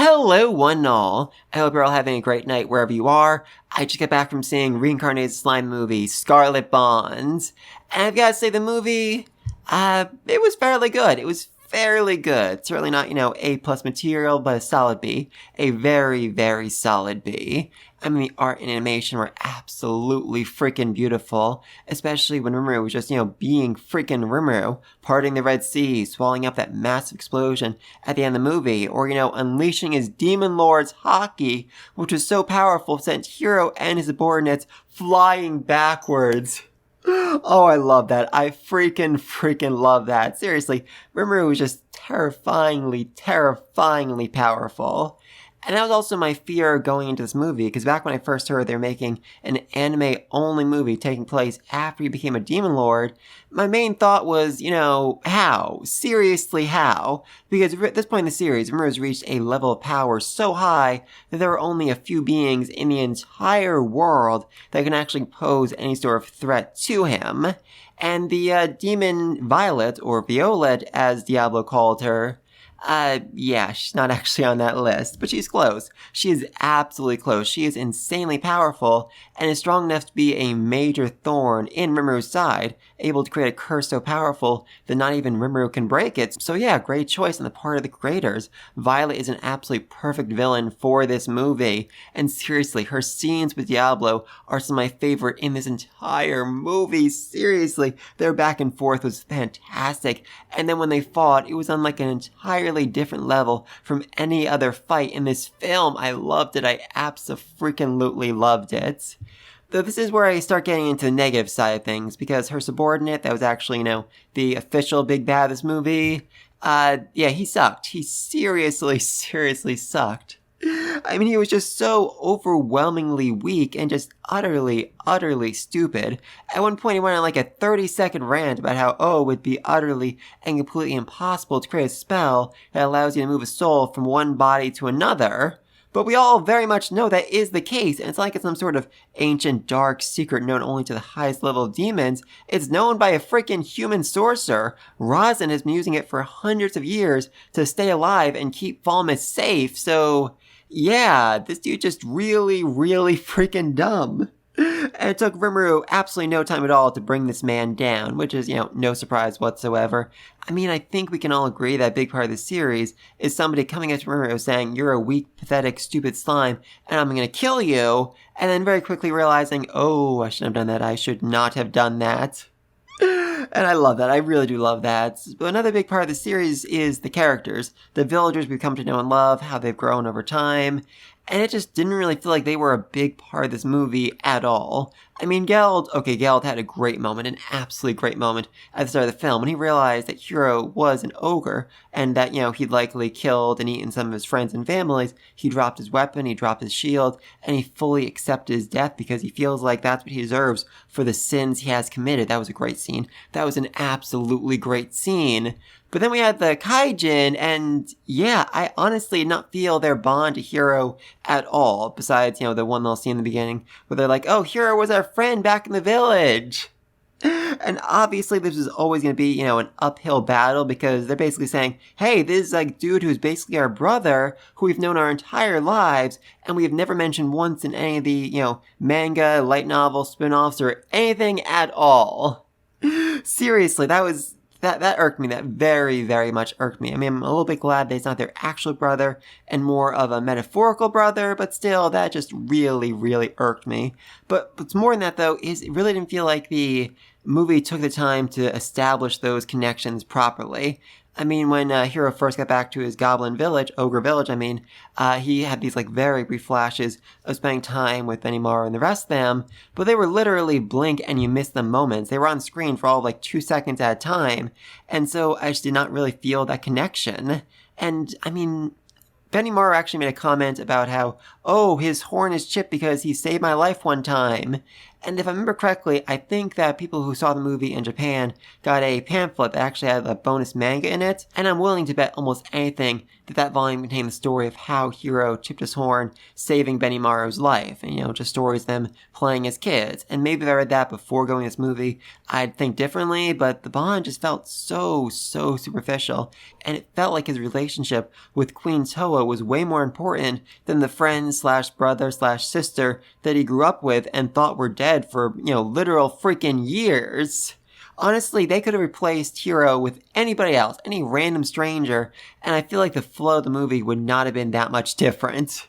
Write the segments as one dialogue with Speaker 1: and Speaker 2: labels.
Speaker 1: Hello, one and all. I hope you're all having a great night wherever you are. I just got back from seeing Reincarnated slime movie, Scarlet, and I've got to say the movie, it was fairly good. It was fairly good. Certainly not, A+ material, but a solid B. A very, very solid B. I mean, the art and animation were absolutely freaking beautiful, especially when Rimuru was just, being freaking Rimuru, parting the Red Sea, swallowing up that massive explosion at the end of the movie, or, unleashing his Demon Lord's Haki, which was so powerful, sent Hiro and his subordinates flying backwards. Oh, I love that. I freaking love that. Seriously, Rimuru was just terrifyingly powerful. And that was also my fear going into this movie, because back when I first heard they were making an anime-only movie taking place after he became a Demon Lord, my main thought was, how? Seriously, how? Because at this point in the series, Rimuru's reached a level of power so high that there are only a few beings in the entire world that can actually pose any sort of threat to him. And the demon Violet, or Violet as Diablo called her, yeah, she's not actually on that list, but she's close. She is absolutely close. She is insanely powerful, and is strong enough to be a major thorn in Rimuru's side, able to create a curse so powerful that not even Rimuru can break it. So yeah, great choice on the part of the creators. Violet is an absolutely perfect villain for this movie, and seriously, her scenes with Diablo are some of my favorite in this entire movie. Seriously, their back and forth was fantastic, and then when they fought, it was on like an entirely different level from any other fight in this film. I loved it. I abso-freaking-lutely loved it. Though this is where I start getting into the negative side of things, because her subordinate, that was actually, the official big bad of this movie, yeah, he sucked. He seriously sucked. I mean, he was just so overwhelmingly weak and just utterly stupid. At one point, he went on like a 30-second rant about how, it would be utterly and completely impossible to create a spell that allows you to move a soul from one body to another. But we all very much know that is the case, and it's like it's some sort of ancient dark secret known only to the highest level of demons. It's known by a freaking human sorcerer. Razin has been using it for hundreds of years to stay alive and keep Falmouth safe, so yeah, this dude just really freaking dumb. And it took Rimuru absolutely no time at all to bring this man down, which is, no surprise whatsoever. I mean, I think we can all agree that a big part of the series is somebody coming at Rimuru saying, you're a weak, pathetic, stupid slime, and I'm gonna kill you, and then very quickly realizing, I shouldn't have done that, I should not have done that. And I love that. I really do love that. But another big part of the series is the characters. The villagers we've come to know and love, how they've grown over time. And it just didn't really feel like they were a big part of this movie at all. I mean, Geralt had a great moment, an absolutely great moment at the start of the film when he realized that Hiro was an ogre and that, he'd likely killed and eaten some of his friends and families. He dropped his weapon, he dropped his shield, and he fully accepted his death because he feels like that's what he deserves for the sins he has committed. That was a great scene. That was an absolutely great scene. But then we had the kaijin, and yeah, I honestly did not feel their bond to Hiro at all, besides, the one little scene in the beginning where they're like, Hiro was our friend back in the village. And obviously this is always going to be, an uphill battle, because they're basically saying, hey, this is like dude who's basically our brother, who we've known our entire lives, and we have never mentioned once in any of the, manga, light novel, spin-offs, or anything at all. Seriously, that irked me. That very much irked me. I mean, I'm a little bit glad that he's not their actual brother and more of a metaphorical brother, but still, that just really irked me. But what's more than that, though, is it really didn't feel like the movie took the time to establish those connections properly. I mean, when Hiro first got back to his ogre village, he had these very brief flashes of spending time with Benimaru and the rest of them, but they were literally blink and you miss them moments. They were on screen for all 2 seconds at a time, and so I just did not really feel that connection. And, I mean, Benimaru actually made a comment about how, his horn is chipped because he saved my life one time. And if I remember correctly, I think that people who saw the movie in Japan got a pamphlet that actually had a bonus manga in it, and I'm willing to bet almost anything that that volume contained the story of how Hiro chipped his horn, saving Benimaru's life, and just stories of them playing as kids. And maybe if I read that before going to this movie, I'd think differently, but the bond just felt so superficial, and it felt like his relationship with Queen Toa was way more important than the friend slash brother slash sister that he grew up with and thought were dead for, literal freaking years. Honestly, they could have replaced Hiro with anybody else, any random stranger, and I feel like the flow of the movie would not have been that much different.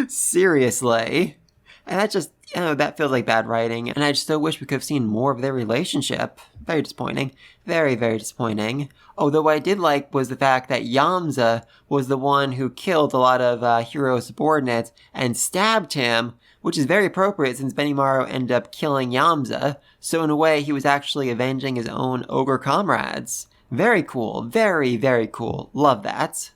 Speaker 1: Seriously. And that just, that feels like bad writing, and I just so wish we could have seen more of their relationship. Very disappointing. Very disappointing. Although what I did like was the fact that Yamza was the one who killed a lot of Hiro's subordinates and stabbed him, which is very appropriate since Benimaru ended up killing Yamza, so in a way he was actually avenging his own ogre comrades. Very cool. Very cool. Love that.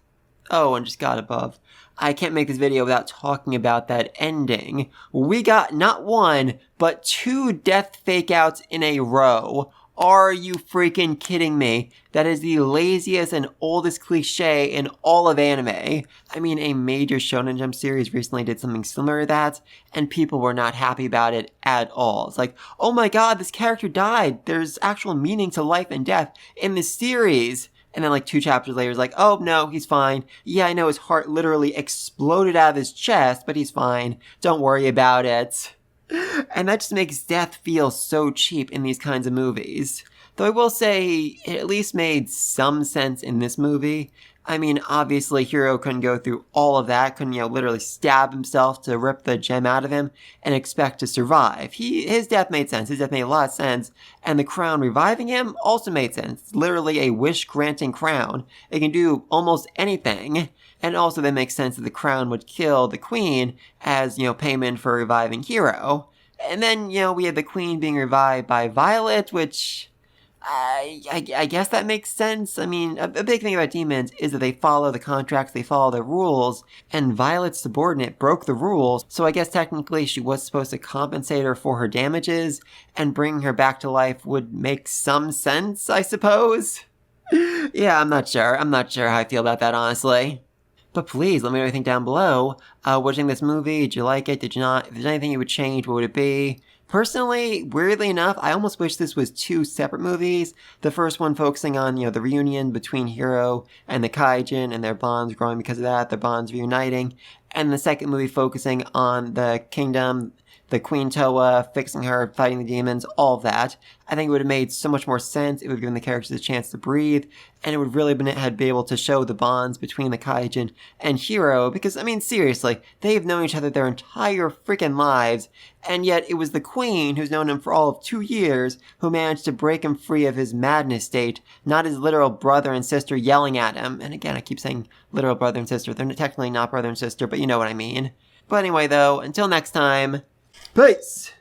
Speaker 1: Oh, and just got above. I can't make this video without talking about that ending. We got not one, but 2 death fake-outs in a row. Are you freaking kidding me? That is the laziest and oldest cliche in all of anime. I mean, a major Shonen Jump series recently did something similar to that, and people were not happy about it at all. It's like, oh my god, this character died. There's actual meaning to life and death in this series. And then like 2 chapters later, it's like, oh no, he's fine. Yeah, I know his heart literally exploded out of his chest, but he's fine. Don't worry about it. And that just makes death feel so cheap in these kinds of movies. Though I will say, it at least made some sense in this movie. I mean, obviously, Hiro couldn't go through all of that, couldn't, literally stab himself to rip the gem out of him and expect to survive. His death made sense. His death made a lot of sense. And the crown reviving him also made sense. It's literally a wish-granting crown. It can do almost anything. And also that makes sense that the crown would kill the queen as, payment for reviving Hiro. And then, we had the queen being revived by Violet, which I guess that makes sense. I mean, a big thing about demons is that they follow the contracts, they follow the rules, and Violet's subordinate broke the rules, so I guess technically she was supposed to compensate her for her damages, and bringing her back to life would make some sense, I suppose? Yeah, I'm not sure how I feel about that, honestly. But please, let me know what you think down below. What did you think of this movie? Did you like it? Did you not? If there's anything you would change, what would it be? Personally, weirdly enough, I almost wish this was 2 separate movies. The first one focusing on, the reunion between Hiro and the kaijin and their bonds growing because of that, their bonds reuniting. And the second movie focusing on the kingdom, the Queen Toa, fixing her, fighting the demons, all of that. I think it would have made so much more sense. It would have given the characters a chance to breathe, and it would really have been able to show the bonds between the kaijin and Hiro, because, I mean, seriously, they've known each other their entire freaking lives, and yet it was the queen, who's known him for all of 2 years, who managed to break him free of his madness state, not his literal brother and sister yelling at him. And again, I keep saying literal brother and sister. They're technically not brother and sister, but you know what I mean. But anyway, though, until next time, peace!